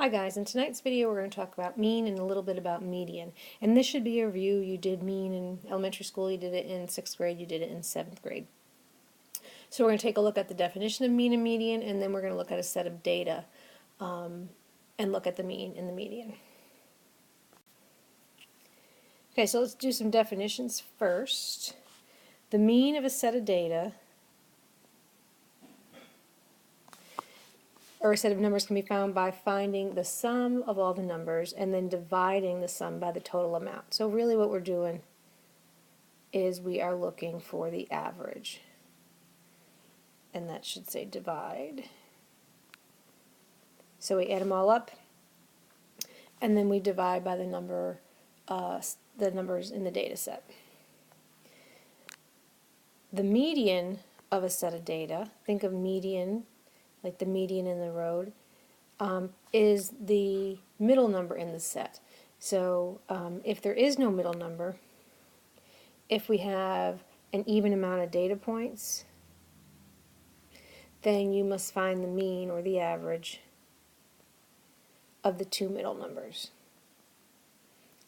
Hi guys, in tonight's video we're going to talk about mean and a little bit about median. And this should be a review. You did mean in elementary school, you did it in 6th grade, you did it in 7th grade. So we're going to take a look at the definition of mean and median, and then we're going to look at a set of data and look at the mean and the median. Okay, so let's do some definitions first. The mean of a set of data or a set of numbers can be found by finding the sum of all the numbers and then dividing the sum by the total amount. So really what we're doing is we are looking for the average. And that should say divide. So we add them all up, and then we divide by the numbers in the data set. The median of a set of data, think of median like the median in the road, is the middle number in the set. So if there is no middle number, if we have an even amount of data points, then you must find the mean or the average of the two middle numbers.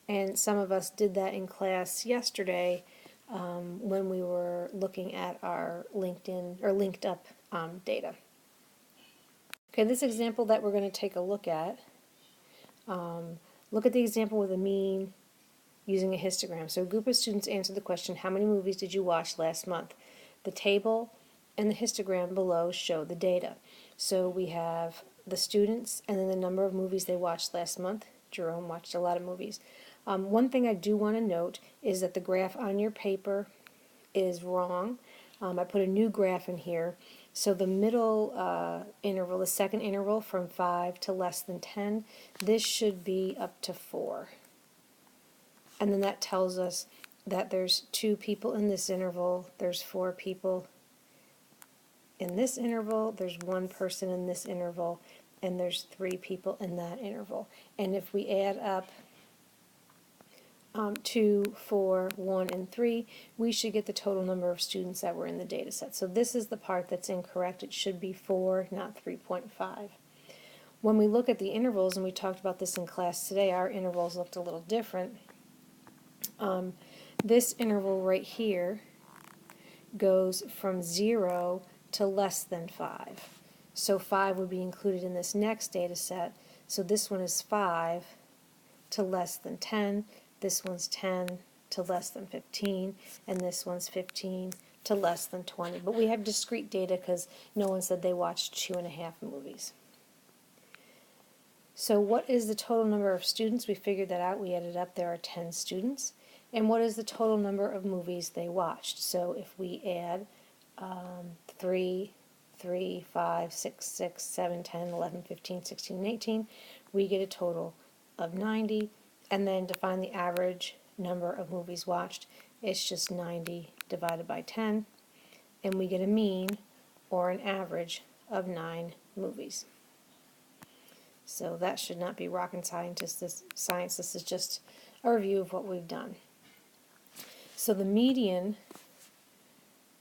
And some of us did that in class yesterday when we were looking at our LinkedIn or linked up data. Okay, this example that we're going to take a look at the example with a mean using a histogram. So a group of students answered the question, how many movies did you watch last month? The table and the histogram below show the data. So we have the students and then the number of movies they watched last month. Jerome watched a lot of movies. One thing I do want to note is that the graph on your paper is wrong. I put a new graph in here. So the middle interval, the second interval from 5 to less than 10, this should be up to 4. And then that tells us that there's 2 people in this interval, there's 4 people in this interval, there's 1 person in this interval, and there's 3 people in that interval. And if we add up 2, 4, 1, and 3, we should get the total number of students that were in the data set. So this is the part that's incorrect. It should be 4, not 3.5. When we look at the intervals, and we talked about this in class today, our intervals looked a little different. This interval right here goes from 0 to less than 5. So 5 would be included in this next data set. So this one is 5 to less than 10. This one's 10 to less than 15, and this one's 15 to less than 20. But we have discrete data because no one said they watched 2.5 movies. So what is the total number of students? We figured that out. We added up. There are 10 students. And what is the total number of movies they watched? So if we add 3, 5, 6, 6, 7, 10, 11, 15, 16, and 18, we get a total of 90. And then to find the average number of movies watched, it's just 90 divided by 10, and we get a mean or an average of 9 movies. So that should not be rocket science. This is just a review of what we've done. So the median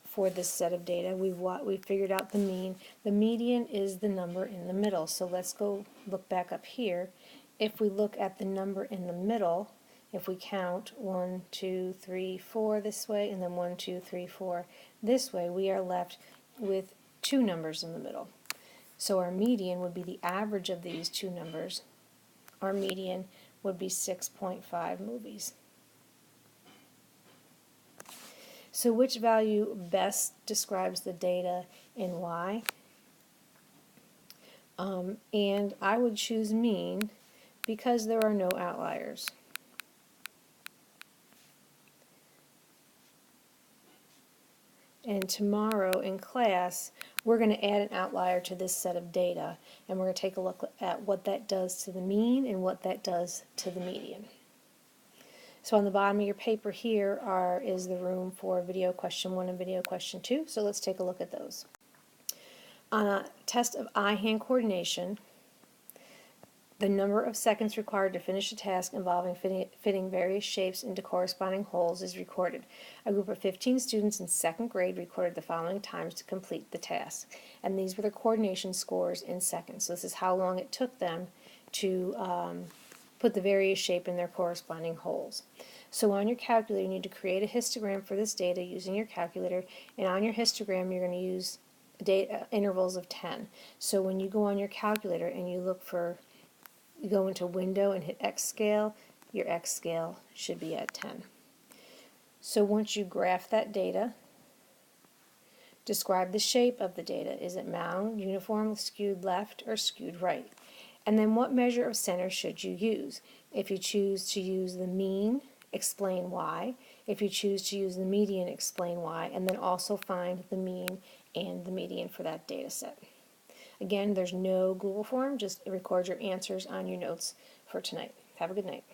for this set of data, we've figured out the mean. The median is the number in the middle. So let's go look back up here. If we look at the number in the middle, if we count 1, 2, 3, 4 this way, and then 1, 2, 3, 4 this way, we are left with 2 numbers in the middle. So our median would be the average of these 2 numbers. Our median would be 6.5 movies. So which value best describes the data and why? And I would choose mean because there are no outliers. And tomorrow in class, we're going to add an outlier to this set of data, and we're going to take a look at what that does to the mean and what that does to the median. So on the bottom of your paper here is the room for video question 1 and video question 2, so let's take a look at those. On a test of eye-hand coordination, the number of seconds required to finish a task involving fitting various shapes into corresponding holes is recorded. A group of 15 students in 2nd grade recorded the following times to complete the task. And these were the coordination scores in seconds. So this is how long it took them to put the various shape in their corresponding holes. So on your calculator, you need to create a histogram for this data using your calculator, and on your histogram you're going to use data intervals of 10. So when you go on your calculator and you go into Window and hit X scale, your X scale should be at 10. So once you graph that data, describe the shape of the data. Is it mound, uniform, skewed left, or skewed right? And then what measure of center should you use? If you choose to use the mean, explain why. If you choose to use the median, explain why. And then also find the mean and the median for that data set. Again, there's no Google form, just record your answers on your notes for tonight. Have a good night.